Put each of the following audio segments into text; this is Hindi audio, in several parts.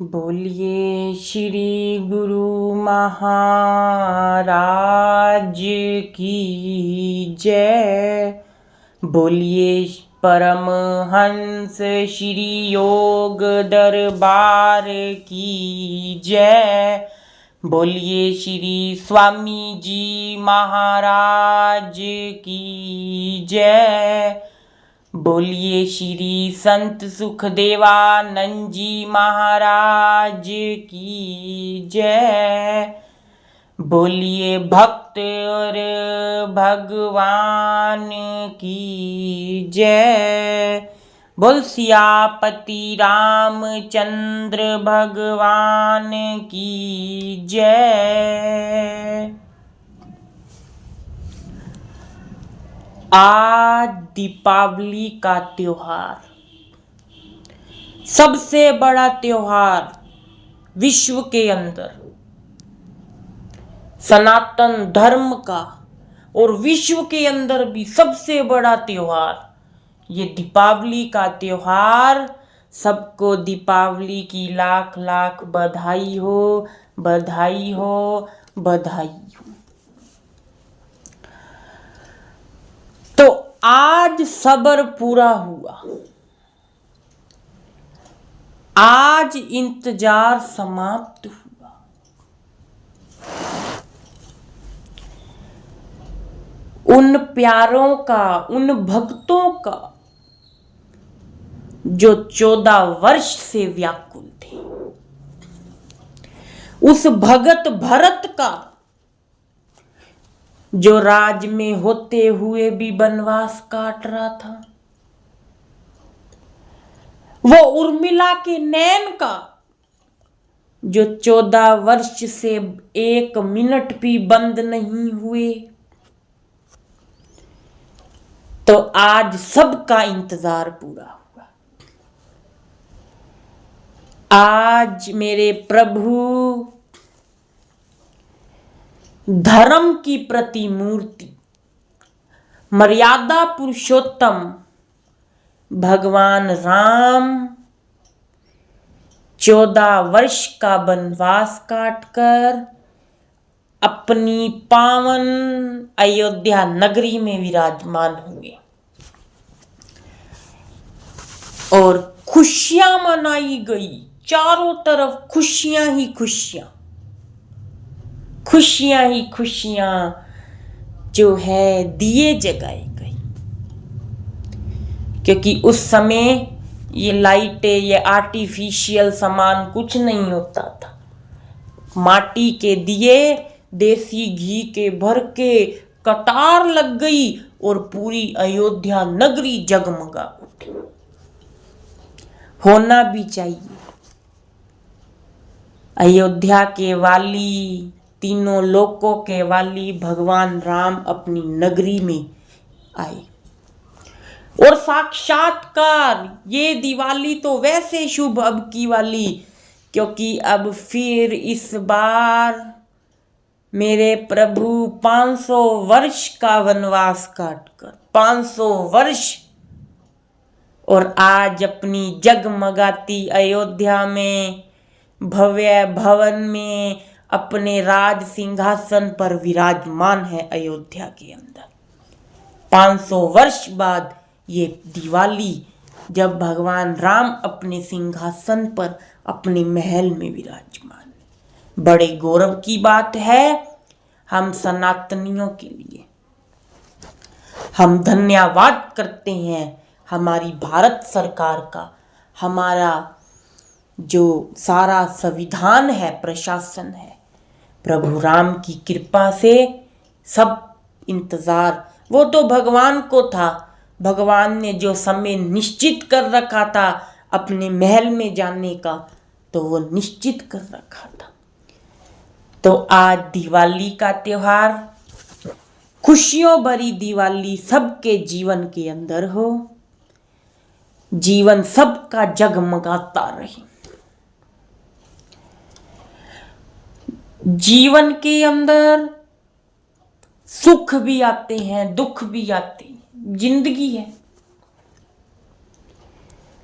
बोलिए श्री गुरु महाराज की जय। बोलिए परमहंस श्री योग दरबार की जय। बोलिए श्री स्वामी जी महाराज की जय। बोलिए श्री संत सुखदेवानंद जी महाराज की जय। बोलिए भक्त और भगवान की जय। बोल सियापति रामचंद्र भगवान की जय। आज दीपावली का त्योहार, सबसे बड़ा त्योहार विश्व के अंदर, सनातन धर्म का और विश्व के अंदर भी सबसे बड़ा त्योहार ये दीपावली का त्योहार। सबको दीपावली की लाख लाख बधाई हो, बधाई हो, बधाई हो। तो आज सब्र पूरा हुआ, आज इंतजार समाप्त हुआ। उन प्यारों का, उन भक्तों का जो 14 वर्ष से व्याकुल थे, उस भगत भरत का जो राज में होते हुए भी वनवास काट रहा था, वो उर्मिला के नैन का जो 14 वर्ष से 1 मिनट भी बंद नहीं हुए। तो आज सबका इंतजार पूरा हुआ। आज मेरे प्रभु धर्म की प्रतिमूर्ति, मर्यादा पुरुषोत्तम भगवान राम 14 वर्ष का वनवास काटकर अपनी पावन अयोध्या नगरी में विराजमान हुए और खुशियां मनाई गई। चारों तरफ खुशियां ही खुशियां, खुशियां ही खुशियां जो है दिए जगाए गए। क्योंकि उस समय ये लाइटें, ये आर्टिफिशियल सामान कुछ नहीं होता था। माटी के दिए देसी घी के भर के कतार लग गई और पूरी अयोध्या नगरी जगमगा उठी। होना भी चाहिए। अयोध्या के वाली, तीनों लोकों के वाली भगवान राम अपनी नगरी में आए और साक्षात्कार। ये दिवाली तो वैसे शुभ अब की वाली, क्योंकि अब फिर इस बार मेरे प्रभु 500 वर्ष का वनवास काटकर 500 वर्ष और आज अपनी जगमगाती अयोध्या में भव्य भवन में अपने राज सिंहासन पर विराजमान है। अयोध्या के अंदर 500 वर्ष बाद ये दिवाली, जब भगवान राम अपने सिंहासन पर अपने महल में विराजमान है, बड़े गौरव की बात है हम सनातनियों के लिए। हम धन्यवाद करते हैं हमारी भारत सरकार का, हमारा जो सारा संविधान है, प्रशासन है। प्रभु राम की कृपा से सब इंतजार, वो तो भगवान को था। भगवान ने जो समय निश्चित कर रखा था अपने महल में जाने का, तो वो निश्चित कर रखा था। तो आज दिवाली का त्योहार, खुशियों भरी दिवाली सबके जीवन के अंदर हो, जीवन सबका जगमगाता रहे। जीवन के अंदर सुख भी आते हैं, दुख भी आते हैं, जिंदगी है।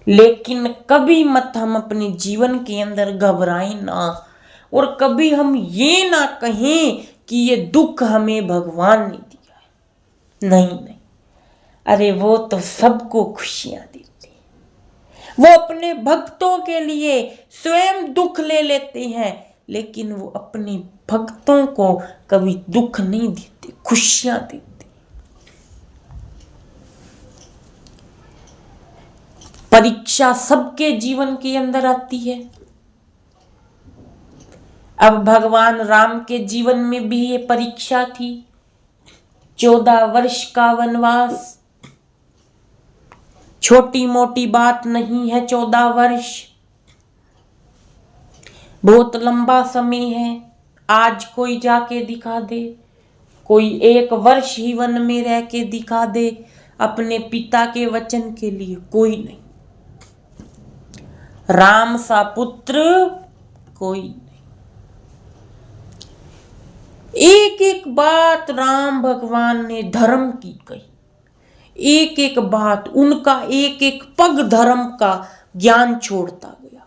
लेकिन कभी मत हम अपने जीवन के अंदर घबराएं ना, और कभी हम ये ना कहें कि ये दुख हमें भगवान ने दिया है। नहीं नहीं, अरे वो तो सबको खुशियां देते हैं। वो अपने भक्तों के लिए स्वयं दुख ले लेते हैं, लेकिन वो अपने भक्तों को कभी दुख नहीं देते, खुशियां देते। परीक्षा सबके जीवन के अंदर आती है। अब भगवान राम के जीवन में भी ये परीक्षा थी। 14 वर्ष का वनवास छोटी मोटी बात नहीं है। 14 वर्ष बहुत लंबा समय है। आज कोई जाके दिखा दे, कोई 1 वर्ष ही वन में रह के दिखा दे अपने पिता के वचन के लिए, कोई नहीं। राम सा पुत्र कोई नहीं। एक एक बात राम भगवान ने धर्म की कही, एक एक बात, उनका एक एक पग धर्म का ज्ञान छोड़ता गया,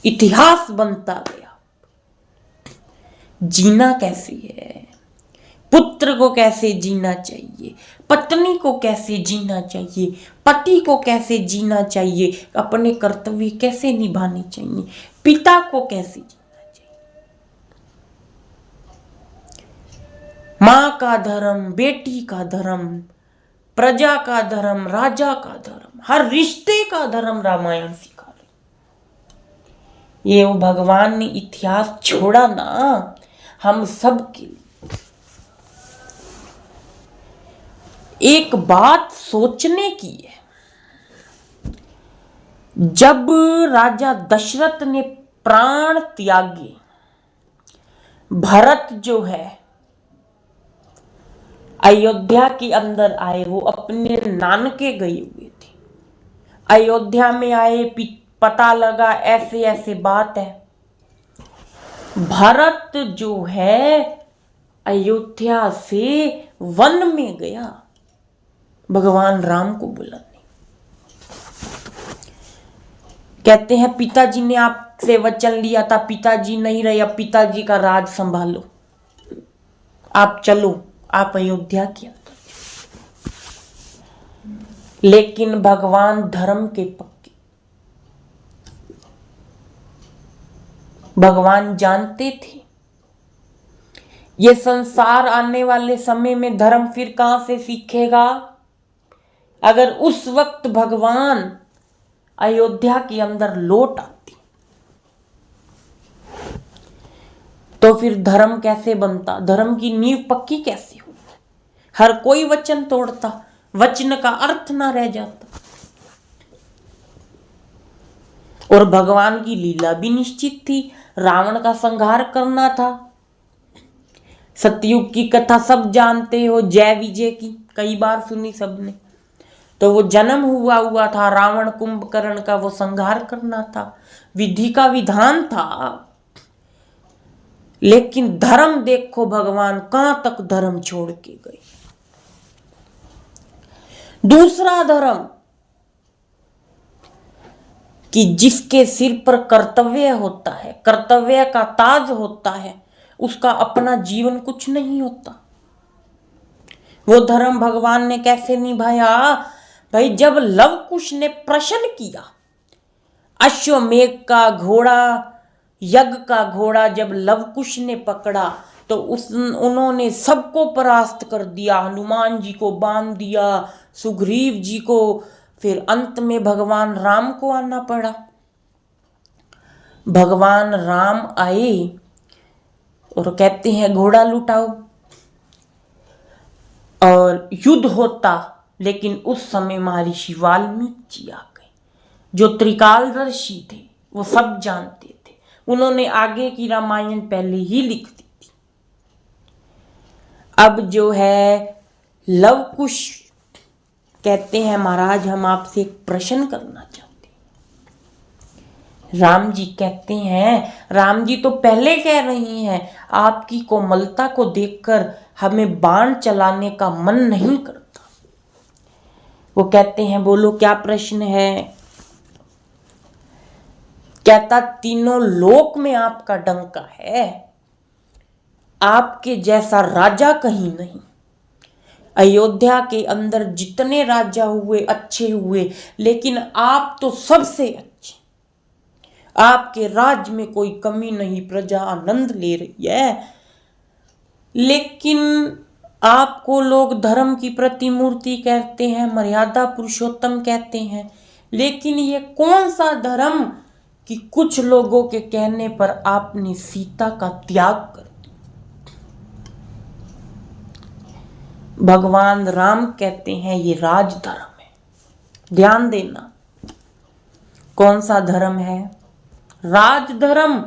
इतिहास बनता गया। जीना कैसे है, पुत्र को कैसे जीना चाहिए, पत्नी को कैसे जीना चाहिए, पति को कैसे जीना चाहिए, अपने कर्तव्य कैसे निभाने चाहिए, पिता को कैसे जीना चाहिए। माँ का धर्म, बेटी का धर्म, प्रजा का धर्म, राजा का धर्म, हर रिश्ते का धर्म रामायण सिखा रही। ये वो भगवान ने इतिहास छोड़ा ना हम सब के लिए। एक बात सोचने की है, जब राजा दशरथ ने प्राण त्यागे, भरत जो है अयोध्या के अंदर आए, वो अपने नानके गए हुए थे। अयोध्या में आए, पता लगा ऐसे ऐसे बात है। भरत जो है अयोध्या से वन में गया भगवान राम को बुलाने। कहते हैं पिताजी ने आपसे वचन लिया था, पिताजी नहीं रहे, अब पिताजी का राज संभालो, आप चलो, आप अयोध्या के अंदर। लेकिन भगवान धर्म के पक्के, भगवान जानते थे ये संसार आने वाले समय में धर्म फिर कहां से सीखेगा। अगर उस वक्त भगवान अयोध्या के अंदर लौट आते तो फिर धर्म कैसे बनता, धर्म की नींव पक्की कैसे होती। हर कोई वचन तोड़ता, वचन का अर्थ ना रह जाता। और भगवान की लीला भी निश्चित थी, रावण का संहार करना था। सतयुग की कथा सब जानते हो, जय विजय की कई बार सुनी सबने। तो वो जन्म हुआ था, रावण कुंभकर्ण का वो संहार करना था, विधि का विधान था। लेकिन धर्म देखो भगवान कहां तक धर्म छोड़ के गए। दूसरा धर्म कि जिसके सिर पर कर्तव्य होता है, कर्तव्य का ताज होता है, उसका अपना जीवन कुछ नहीं होता। वो धर्म भगवान ने कैसे निभाया भाई। जब लव कुश ने प्रश्न किया, अश्वमेघ का घोड़ा, यज्ञ का घोड़ा जब लव कुश ने पकड़ा तो उन्होंने सबको परास्त कर दिया। हनुमान जी को बांध दिया, सुग्रीव जी को, फिर अंत में भगवान राम को आना पड़ा। भगवान राम आए और कहते हैं घोड़ा लुटाओ, और युद्ध होता। लेकिन उस समय महर्षि वाल्मीकि जी आ गए, जो त्रिकालदर्शी थे, वो सब जानते थे। उन्होंने आगे की रामायण पहले ही लिख दी थी। अब जो है लव कुश कहते हैं महाराज हम आपसे एक प्रश्न करना चाहते हैं। राम जी कहते हैं, राम जी तो पहले कह रही हैं आपकी कोमलता को देखकर हमें बाण चलाने का मन नहीं करता। वो कहते हैं बोलो क्या प्रश्न है। कहता तीनों लोक में आपका डंका है, आपके जैसा राजा कहीं नहीं। अयोध्या के अंदर जितने राजा हुए अच्छे हुए, लेकिन आप तो सबसे अच्छे। आपके राज्य में कोई कमी नहीं, प्रजा आनंद ले रही है। लेकिन आपको लोग धर्म की प्रतिमूर्ति कहते हैं, मर्यादा पुरुषोत्तम कहते हैं। लेकिन ये कौन सा धर्म कि कुछ लोगों के कहने पर आपने सीता का त्याग कर दिया। भगवान राम कहते हैं ये राजधर्म है। ध्यान देना, कौन सा धर्म है? राजधर्म,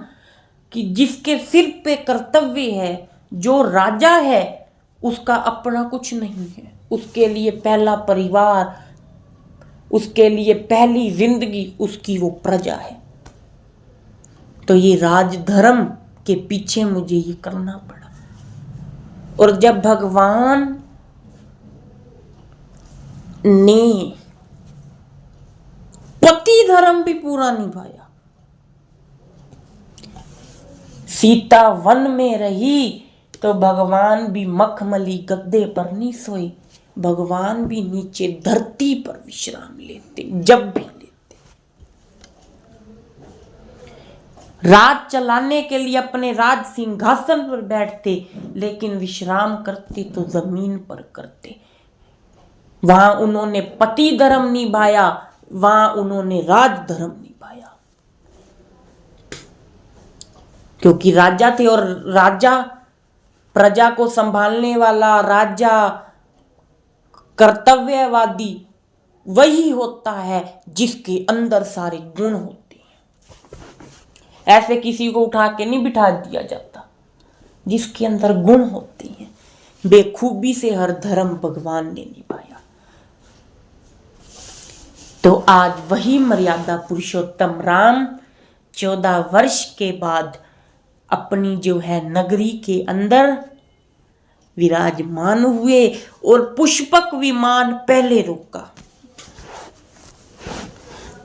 कि जिसके सिर पे कर्तव्य है। जो राजा है उसका अपना कुछ नहीं है, उसके लिए पहला परिवार, उसके लिए पहली जिंदगी उसकी वो प्रजा है। तो ये राजधर्म के पीछे मुझे ये करना पड़ा। और जब भगवान ने पति धर्म भी पूरा निभाया, सीता वन में रही तो भगवान भी मखमली गद्दे पर नहीं सोए, भगवान भी नीचे धरती पर विश्राम लेते। जब भी लेते, राज चलाने के लिए अपने राज सिंहासन पर बैठते, लेकिन विश्राम करते तो जमीन पर करते। वहां उन्होंने पति धर्म निभाया, वहां उन्होंने राज धर्म निभाया, क्योंकि राजा थे। और राजा प्रजा को संभालने वाला, राजा कर्तव्यवादी वही होता है जिसके अंदर सारे गुण होते हैं। ऐसे किसी को उठा के नहीं बिठा दिया जाता, जिसके अंदर गुण होते हैं। बेखूबी से हर धर्म भगवान ने निभाया। तो आज वही मर्यादा पुरुषोत्तम राम 14 वर्ष के बाद अपनी जो है नगरी के अंदर विराजमान हुए। और पुष्पक विमान पहले रोका।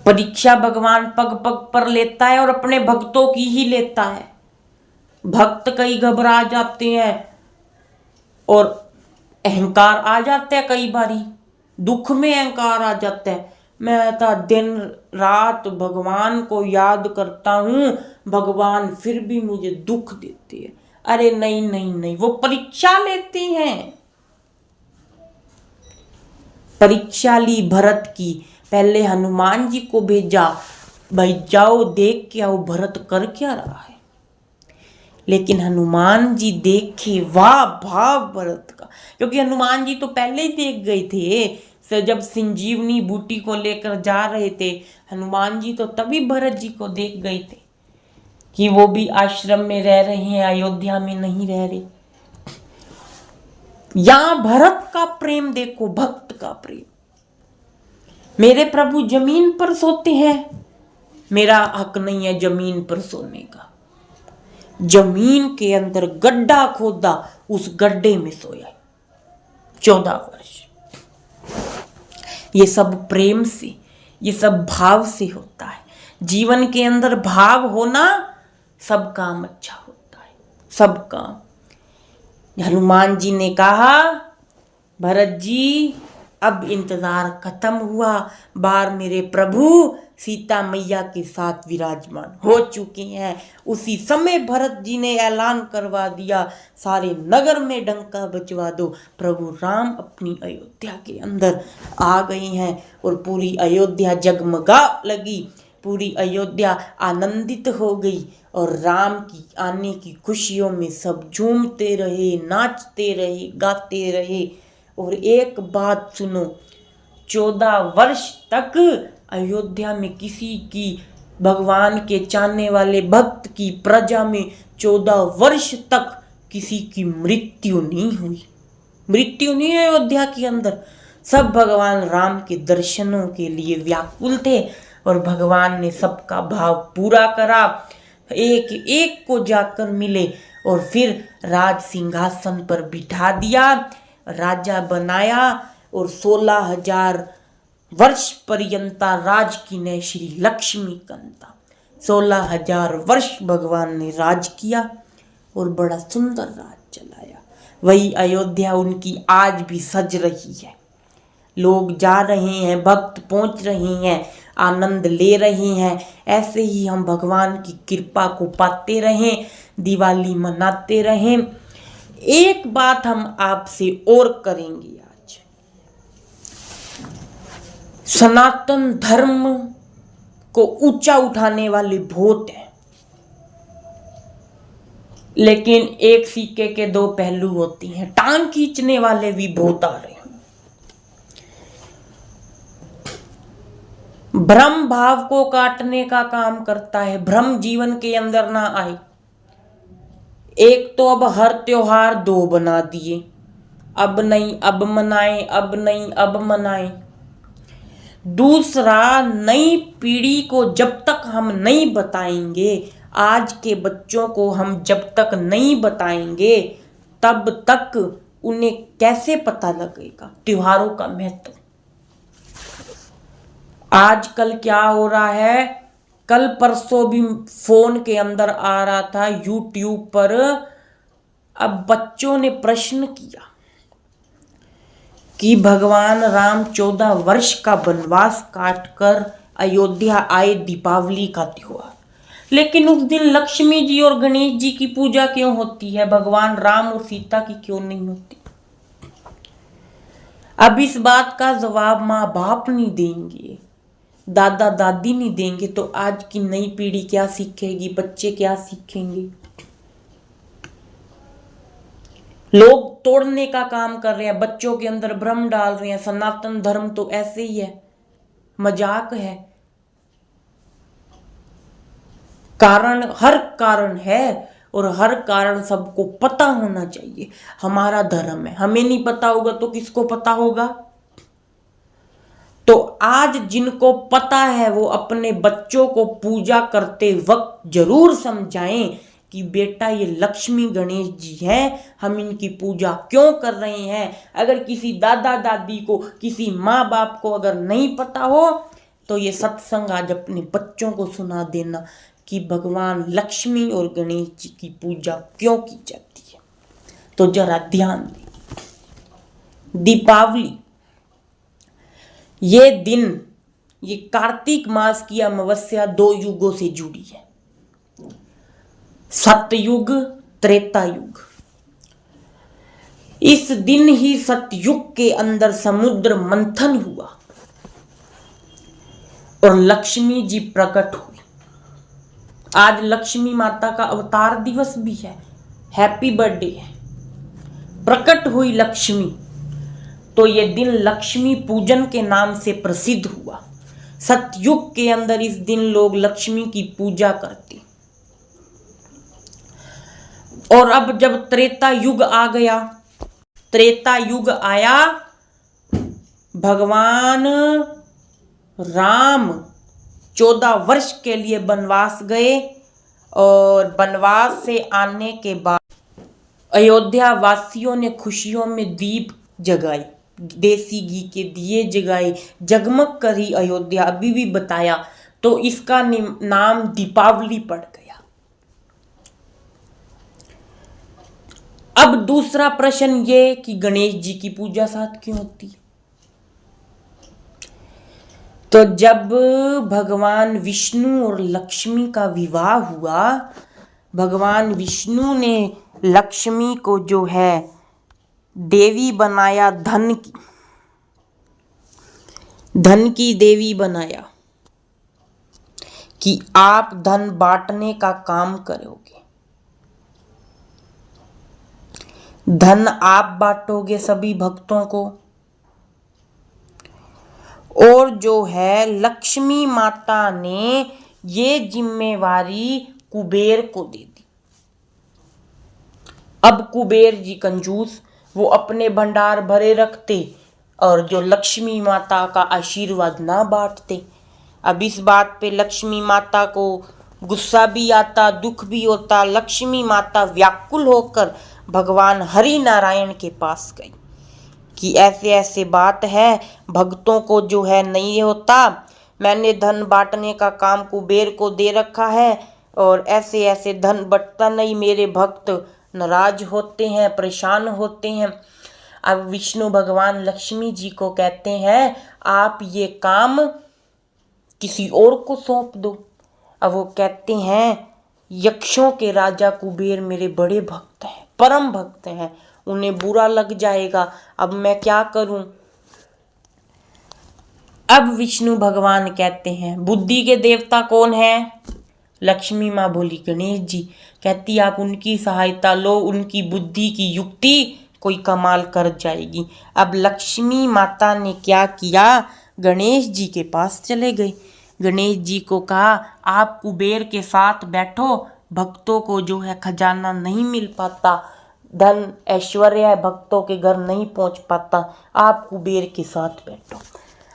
परीक्षा भगवान पग पग पर लेता है और अपने भक्तों की ही लेता है। भक्त कई घबरा जाते हैं और अहंकार आ जाता है, कई बारी दुख में अहंकार आ जाता है। मैं तो दिन रात भगवान को याद करता हूँ, भगवान फिर भी मुझे दुख देते हैं। अरे नहीं नहीं नहीं, वो परीक्षा लेते हैं। परीक्षा ली भरत की, पहले हनुमान जी को भेजा, भाई जाओ देख के आओ भरत कर क्या रहा है। लेकिन हनुमान जी देखे, वाह भाव भरत का, क्योंकि हनुमान जी तो पहले ही देख गए थे। जब संजीवनी बूटी को लेकर जा रहे थे हनुमान जी, तो तभी भरत जी को देख गए थे कि वो भी आश्रम में रह रहे हैं, अयोध्या में नहीं रह रहे। यहां भरत का प्रेम देखो, भक्त का प्रेम। मेरे प्रभु जमीन पर सोते हैं, मेरा हक नहीं है जमीन पर सोने का। जमीन के अंदर गड्ढा खोदा, उस गड्ढे में सोया 14 वर्ष। ये सब प्रेम से, ये सब भाव से होता है। जीवन के अंदर भाव होना, सब काम अच्छा होता है, सब काम। हनुमान जी ने कहा भरत जी अब इंतजार खत्म हुआ, बार मेरे प्रभु सीता मैया के साथ विराजमान हो चुके हैं। उसी समय भरत जी ने ऐलान करवा दिया, सारे नगर में डंका बजवा दो, प्रभु राम अपनी अयोध्या के अंदर आ गए हैं। और पूरी अयोध्या जगमगा लगी, पूरी अयोध्या आनंदित हो गई। और राम की आने की खुशियों में सब झूमते रहे, नाचते रहे, गाते रहे। और एक बात सुनो, 14 वर्ष तक अयोध्या में किसी की, भगवान के चाहने वाले भक्त की, प्रजा में 14 वर्ष तक किसी की मृत्यु नहीं हुई। मृत्यु नहीं है अयोध्या के अंदर। सब भगवान राम के दर्शनों के लिए व्याकुल थे और भगवान ने सबका भाव पूरा करा। एक एक को जाकर मिले और फिर राज सिंहासन पर बिठा दिया, राजा बनाया। और 16,000 वर्ष पर्यंता राज कीने श्री लक्ष्मी कंता। 16,000 वर्ष भगवान ने राज किया और बड़ा सुंदर राज चलाया। वही अयोध्या उनकी आज भी सज रही है। लोग जा रहे हैं, भक्त पहुंच रहे हैं, आनंद ले रहे हैं। ऐसे ही हम भगवान की कृपा को पाते रहें, दिवाली मनाते रहें। एक बात हम आपसे और करेंगे आज। सनातन धर्म को ऊंचा उठाने वाले बहुत हैं, लेकिन एक सिक्के के दो पहलू होते हैं। टांग खींचने वाले भी बहुत आ रहे हैं। भ्रम भाव को काटने का काम करता है, भ्रम जीवन के अंदर ना आए। एक तो अब हर त्योहार 2 बना दिए, अब नहीं अब मनाएं, अब नहीं अब मनाएं। दूसरा, नई पीढ़ी को जब तक हम नहीं बताएंगे, आज के बच्चों को हम जब तक नहीं बताएंगे, तब तक उन्हें कैसे पता लगेगा त्योहारों का महत्व। आजकल क्या हो रहा है, कल परसों भी फोन के अंदर आ रहा था यूट्यूब पर। अब बच्चों ने प्रश्न किया कि भगवान राम 14 वर्ष का वनवास काटकर अयोध्या आए दीपावली का त्योहार, लेकिन उस दिन लक्ष्मी जी और गणेश जी की पूजा क्यों होती है, भगवान राम और सीता की क्यों नहीं होती। अब इस बात का जवाब माँ बाप नहीं देंगे, दादा दादी नहीं देंगे, तो आज की नई पीढ़ी क्या सीखेगी, बच्चे क्या सीखेंगे। लोग तोड़ने का काम कर रहे हैं, बच्चों के अंदर भ्रम डाल रहे हैं। सनातन धर्म तो ऐसे ही है, मजाक है। हर कारण है, और हर कारण सबको पता होना चाहिए। हमारा धर्म है, हमें नहीं पता होगा तो किसको पता होगा। तो आज जिनको पता है वो अपने बच्चों को पूजा करते वक्त जरूर समझाएं कि बेटा ये लक्ष्मी गणेश जी हैं, हम इनकी पूजा क्यों कर रहे हैं। अगर किसी दादा दादी को, किसी माँ बाप को अगर नहीं पता हो तो ये सत्संग आज अपने बच्चों को सुना देना कि भगवान लक्ष्मी और गणेश जी की पूजा क्यों की जाती है। तो जरा ध्यान दें। दीपावली ये दिन, ये कार्तिक मास की अमावस्या 2 युगों से जुड़ी है, सतयुग त्रेता युग। इस दिन ही सतयुग के अंदर समुद्र मंथन हुआ और लक्ष्मी जी प्रकट हुई। आज लक्ष्मी माता का अवतार दिवस भी है, हैप्पी बर्थडे है। प्रकट हुई लक्ष्मी, तो ये दिन लक्ष्मी पूजन के नाम से प्रसिद्ध हुआ। सतयुग के अंदर इस दिन लोग लक्ष्मी की पूजा करते। और अब जब त्रेता युग आ गया, त्रेता युग आया, भगवान राम 14 वर्ष के लिए वनवास गए। और वनवास से आने के बाद अयोध्या वासियों ने खुशियों में दीप जगाए, देसी घी के दिए जगाए, जगमग करी अयोध्या। अभी भी बताया तो इसका नाम दीपावली पड़ गया। अब दूसरा प्रश्न ये कि गणेश जी की पूजा साथ क्यों होती है। तो जब भगवान विष्णु और लक्ष्मी का विवाह हुआ, भगवान विष्णु ने लक्ष्मी को जो है देवी बनाया, धन की देवी बनाया कि आप धन बांटने का काम करोगे, धन आप बांटोगे सभी भक्तों को। और जो है लक्ष्मी माता ने ये जिम्मेवारी कुबेर को दे दी। अब कुबेर जी कंजूस, वो अपने भंडार भरे रखते और जो लक्ष्मी माता का आशीर्वाद ना बांटते। अब इस बात पे लक्ष्मी माता को गुस्सा भी आता, दुख भी होता। लक्ष्मी माता व्याकुल होकर भगवान हरि नारायण के पास गई कि ऐसे ऐसे बात है, भक्तों को जो है नहीं होता, मैंने धन बांटने का काम कुबेर को दे रखा है और ऐसे ऐसे धन बंटता नहीं, मेरे भक्त नाराज होते हैं, परेशान होते हैं। अब विष्णु भगवान लक्ष्मी जी को कहते हैं आप ये काम किसी और को सौंप दो। अब वो कहते हैं यक्षों के राजा कुबेर मेरे बड़े भक्त हैं, परम भक्त हैं, उन्हें बुरा लग जाएगा, अब मैं क्या करूं। अब विष्णु भगवान कहते हैं बुद्धि के देवता कौन है? लक्ष्मी माँ बोली गणेश जी। कहती आप उनकी सहायता लो, उनकी बुद्धि की युक्ति कोई कमाल कर जाएगी। अब लक्ष्मी माता ने क्या किया, गणेश जी के पास चले गए। गणेश जी को कहा आप कुबेर के साथ बैठो, भक्तों को जो है खजाना नहीं मिल पाता, धन ऐश्वर्य भक्तों के घर नहीं पहुंच पाता, आप कुबेर के साथ बैठो।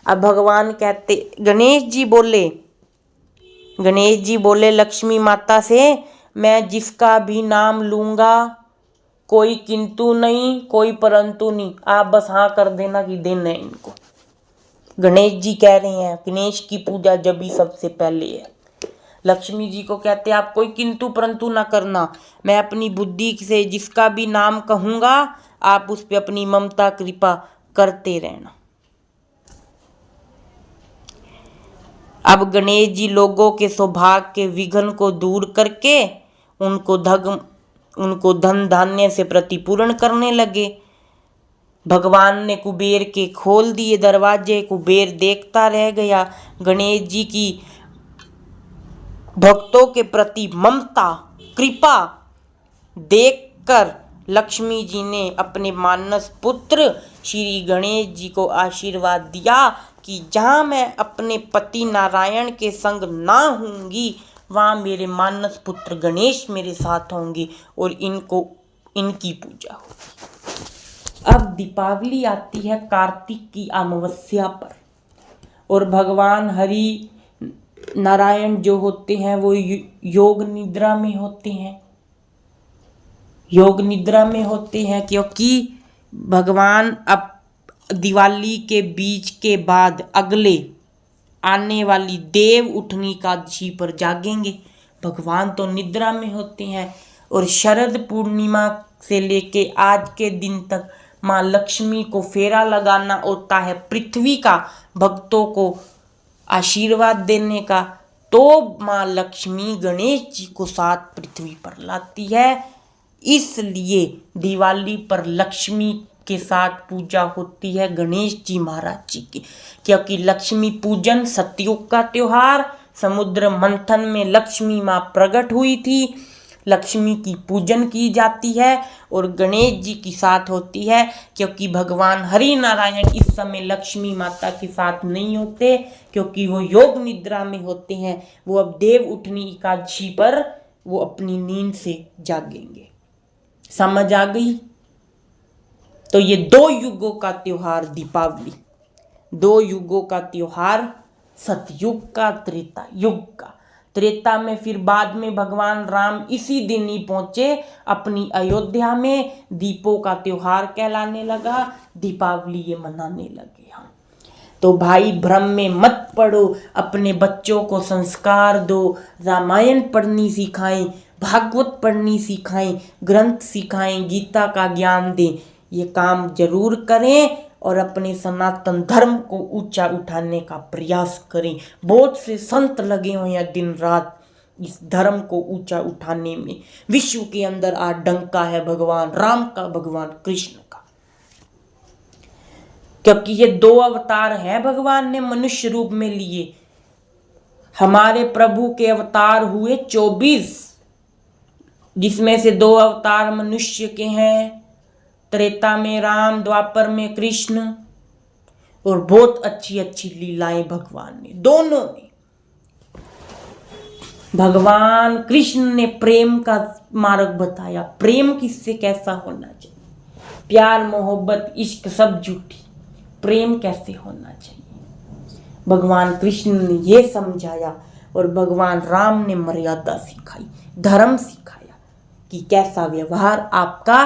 अब भगवान कहते गणेश जी बोले लक्ष्मी माता से मैं जिसका भी नाम लूंगा कोई किंतु नहीं, कोई परंतु नहीं, आप बस हाँ कर देना कि देना है इनको। गणेश जी कह रहे हैं गणेश की पूजा जब भी सबसे पहले है। लक्ष्मी जी को कहते आप कोई किंतु परंतु ना करना, मैं अपनी बुद्धि से जिसका भी नाम कहूंगा आप उस पर अपनी ममता कृपा करते रहना। अब गणेश जी लोगों के सौभाग्य के विघ्न को दूर करके उनको धन धान्य से प्रतिपूर्ण करने लगे। भगवान ने कुबेर के खोल दिए दरवाजे, कुबेर देखता रह गया। गणेश जी की भक्तों के प्रति ममता कृपा देखकर लक्ष्मी जी ने अपने मानस पुत्र श्री गणेश जी को आशीर्वाद दिया कि जहाँ मैं अपने पति नारायण के संग ना होंगी वहाँ मेरे मानस पुत्र गणेश मेरे साथ होंगे और इनकी पूजा होगी। अब दीपावली आती है कार्तिक की अमावस्या पर और भगवान हरि नारायण जो होते हैं वो योग निद्रा में होते हैं। योग निद्रा में होते हैं क्योंकि भगवान अब दिवाली के बीच के बाद अगले आने वाली देव उठनी एकादशी पर जागेंगे। भगवान तो निद्रा में होते हैं और शरद पूर्णिमा से लेके आज के दिन तक माँ लक्ष्मी को फेरा लगाना होता है पृथ्वी का, भक्तों को आशीर्वाद देने का, तो माँ लक्ष्मी गणेश जी को साथ पृथ्वी पर लाती है। इसलिए दिवाली पर लक्ष्मी के साथ पूजा होती है गणेश जी महाराज जी की, क्योंकि लक्ष्मी पूजन सतयुग का त्योहार, समुद्र मंथन में लक्ष्मी माँ प्रकट हुई थी, लक्ष्मी की पूजन की जाती है और गणेश जी की साथ होती है क्योंकि भगवान हरि नारायण इस समय लक्ष्मी माता के साथ नहीं होते क्योंकि वो योग निद्रा में होते हैं। वो अब देव उठनी एकादशी पर वो अपनी नींद से जागेंगे। समझ आ गई? तो ये दो युगों का त्योहार दीपावली, दो युगों का त्योहार, सतयुग का त्रेता युग का। त्रेता में फिर बाद में भगवान राम इसी दिन ही पहुंचे अपनी अयोध्या में, दीपों का त्योहार कहलाने लगा, दीपावली ये मनाने लगे हम। तो भाई भ्रम में मत पड़ो, अपने बच्चों को संस्कार दो, रामायण पढ़नी सिखाएं, भागवत पढ़नी सिखाएं, ग्रंथ सिखाएं, गीता का ज्ञान दें। ये काम जरूर करें और अपने सनातन धर्म को ऊंचा उठाने का प्रयास करें। बहुत से संत लगे हुए हैं दिन रात इस धर्म को ऊंचा उठाने में। विश्व के अंदर आज डंका है भगवान राम का, भगवान कृष्ण का, क्योंकि ये दो अवतार हैं भगवान ने मनुष्य रूप में लिए। हमारे प्रभु के अवतार हुए 24, जिसमें से 2 अवतार मनुष्य के हैं, त्रेता में राम, द्वापर में कृष्ण, और बहुत अच्छी अच्छी लीलाएं भगवान ने दोनों ने। भगवान कृष्ण ने प्रेम का मार्ग बताया, प्रेम किससे कैसा होना चाहिए, प्यार मोहब्बत इश्क सब झूठी, प्रेम कैसे होना चाहिए भगवान कृष्ण ने ये समझाया। और भगवान राम ने मर्यादा सिखाई, धर्म सिखाया कि कैसा व्यवहार आपका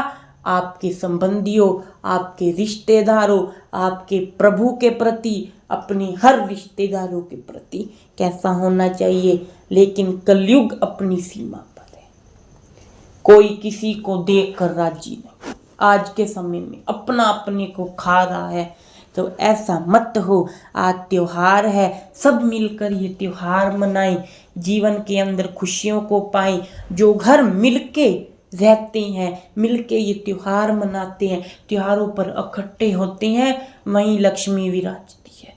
आपके संबंधियों, आपके रिश्तेदारों, आपके प्रभु के प्रति, अपने हर रिश्तेदारों के प्रति कैसा होना चाहिए। लेकिन कलयुग अपनी सीमा पर है, कोई किसी को देख कर राजी नहीं। आज के समय में अपना अपने को खा रहा है, तो ऐसा मत हो। आज त्योहार है, सब मिलकर ये त्योहार मनाएं, जीवन के अंदर खुशियों को पाएं। जो घर मिलके रहते हैं, मिलके ये त्योहार मनाते हैं, त्योहारों पर इकट्ठे होते हैं, वहीं लक्ष्मी विराजती है।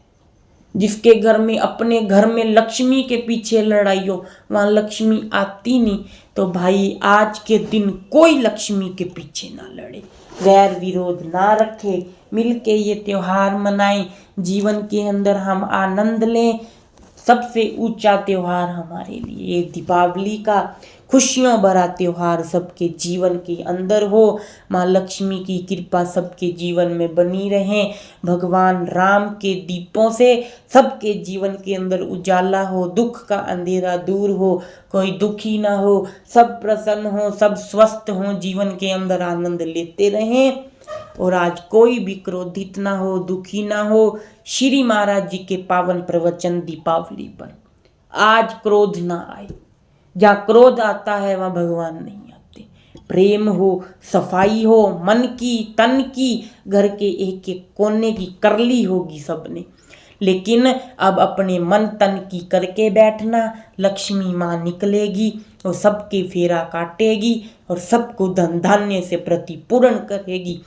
जिसके घर में, अपने घर में लक्ष्मी के पीछे लड़ाई हो, वहाँ लक्ष्मी आती नहीं। तो भाई आज के दिन कोई लक्ष्मी के पीछे ना लड़े, वैर विरोध ना रखे, मिलके ये त्योहार मनाएं, जीवन के अंदर हम आनंद लें। सबसे ऊंचा त्योहार हमारे लिए दीपावली का खुशियों भरा त्योहार सबके जीवन के अंदर हो। माँ लक्ष्मी की कृपा सबके जीवन में बनी रहे। भगवान राम के दीपों से सबके जीवन के अंदर उजाला हो, दुख का अंधेरा दूर हो, कोई दुखी ना हो, सब प्रसन्न हो, सब स्वस्थ हो, जीवन के अंदर आनंद लेते रहें। और आज कोई भी क्रोधित ना हो, दुखी ना हो। श्री महाराज जी के पावन प्रवचन दीपावली पर, आज क्रोध ना आए। जहाँ क्रोध आता है वहाँ भगवान नहीं आते। प्रेम हो, सफाई हो, मन की, तन की, घर के एक एक कोने की कर ली होगी सबने, लेकिन अब अपने मन तन की करके बैठना। लक्ष्मी माँ निकलेगी और सबके फेरा काटेगी और सबको धन धान्य से प्रतिपूर्ण करेगी,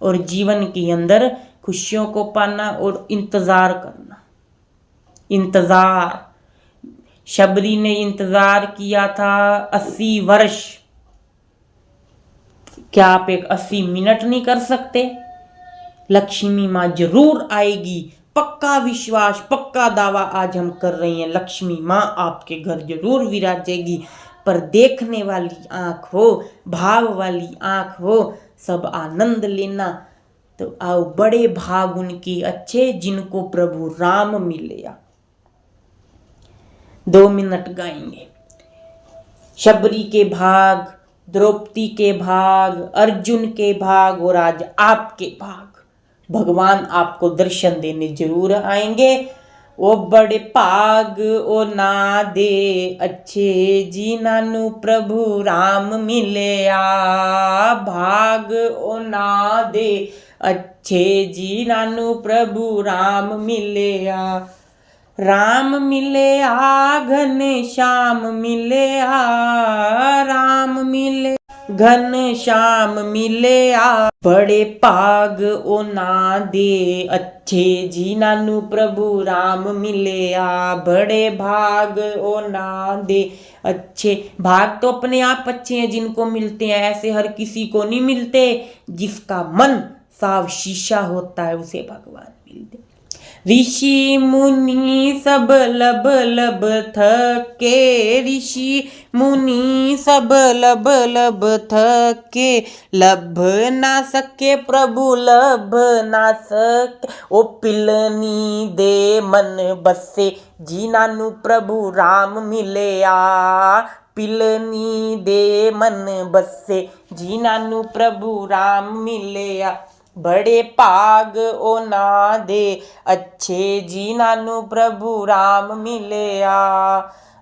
और जीवन के अंदर खुशियों को पाना और इंतजार करना। इंतजार, शबरी ने इंतजार किया था 80 वर्ष, क्या आप एक 80 मिनट नहीं कर सकते? लक्ष्मी माँ जरूर आएगी, पक्का विश्वास, पक्का दावा आज हम कर रहे हैं। लक्ष्मी माँ आपके घर जरूर विराजेगी, पर देखने वाली आंख हो, भाव वाली आंख हो, सब आनंद लेना। तो आओ, बड़े भाग उनके अच्छे जिनको प्रभु राम मिले। 2 मिनट गाएंगे। शबरी के भाग, द्रौपदी के भाग, अर्जुन के भाग, और आज आपके भाग। भगवान आपको दर्शन देने जरूर आएंगे। ओ बड़े भाग ओ ना दे अच्छे, जिन्हां प्रभु राम मिले आ। भाग ओ ना दे अच्छे, जिन्हां प्रभु राम मिले आ। राम मिले आ घन श्याम मिले आ, राम मिले घन श्याम मिले आ। बड़े भाग ओ ना दे अच्छे, जिन्हां प्रभु राम मिले आ। बड़े भाग ओ ना दे अच्छे। भाग तो अपने आप अच्छे हैं जिनको मिलते हैं, ऐसे हर किसी को नहीं मिलते। जिसका मन साफ शीशा होता है उसे भगवान मिलते। ऋषि मुनि सब लब लब थके, ऋषि मुनि सब लब लब थके। लब ना सके प्रभु लब ना सके, ओ पिलनी दे मन बसे, जिन्हां प्रभु राम मिले आ। पिलनी दे मन बसे, जिन्हां प्रभु राम मिले आ। बड़े भाग ओ ना दे अच्छे, जिन्हां प्रभु राम मिले आ।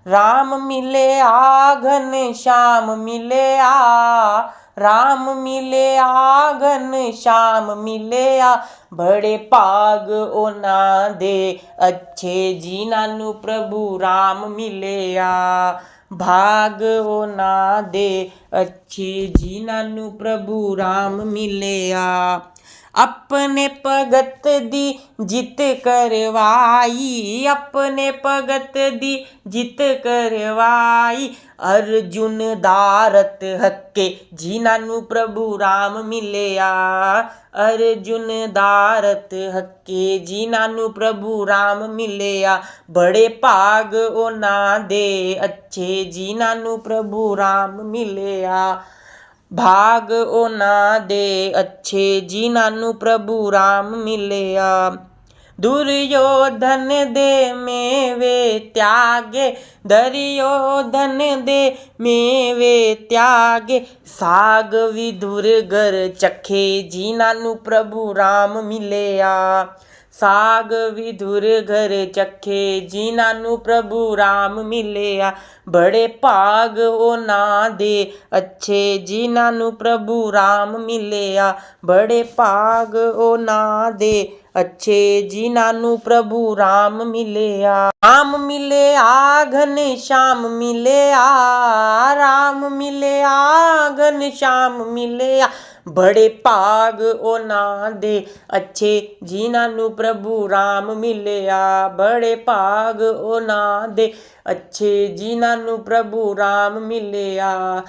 राम मिले आ घन श्याम मिले आ। राम मिले आ घन श्याम मिले आ। बड़े भाग ओ ना दे अच्छे, जिन्हां प्रभु राम मिले आ। भाग ओ ना दे अच्छे, जिन्हां प्रभु राम मिले आ। अपने भगत दी जित करवाई, अपने भगत दी जित करवाई। अर्जुन दारत हके, जिन्हां प्रभु राम मिले आ। अर्जुन दारत हके, जिन्हां प्रभु राम मिले आ। बड़े भाग ओ ना दे अच्छे, जिन्हां प्रभु राम मिले आ। भाग ओ ना दे अच्छे, जिन्हां प्रभु राम मिले आ। दुर्योधन दे मेवे त्यागे, दुर्योधन दे मेवे त्यागे। साग विधुर घर चखे, जिन्हां प्रभु राम मिलिया। साग विधुर घर चखे, जिन्हां प्रभु राम मिलिया। बड़े भाग उन्हां दे अच्छे, जिन्हां प्रभु राम मिलिया। बड़े भाग उन्हां दे अच्छे, जिन्हां प्रभु राम मिलिया। राम मिलिया घनश्याम मिलिया, राम मिलिया घनश्याम मिलिया। बड़े भाग उन्हां दे अच्छे, जिन्हां प्रभु राम मिलिया। बड़े भाग उन्हां दे अच्छे, जिन्हां प्रभु राम मिलिया।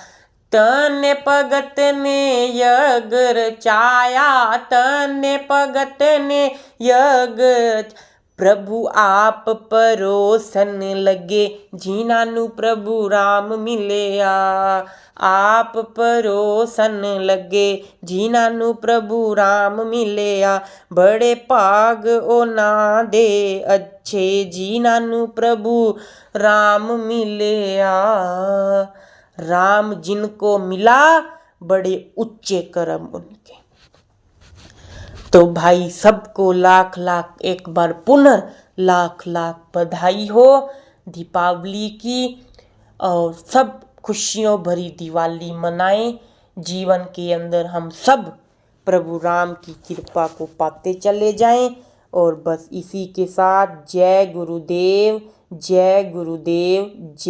तने भगत ने यज्ञ रचाया, तने भगत ने यज्ञ। प्रभु आप परोसन लगे, जिन्हां प्रभु राम मिलिया। आप परोसन लगे, जिन्हां प्रभु राम मिलिया। बड़े भाग उन्हां दे अच्छे, जिन्हां प्रभु राम मिलिया। राम जिनको मिला, बड़े ऊंचे कर्म उनके। तो भाई सबको लाख लाख एक बार पुनः लाख लाख बधाई हो दीपावली की, और सब खुशियों भरी दिवाली मनाएं। जीवन के अंदर हम सब प्रभु राम की कृपा को पाते चले जाएं। और बस इसी के साथ जय गुरुदेव, जय गुरुदेव, जय।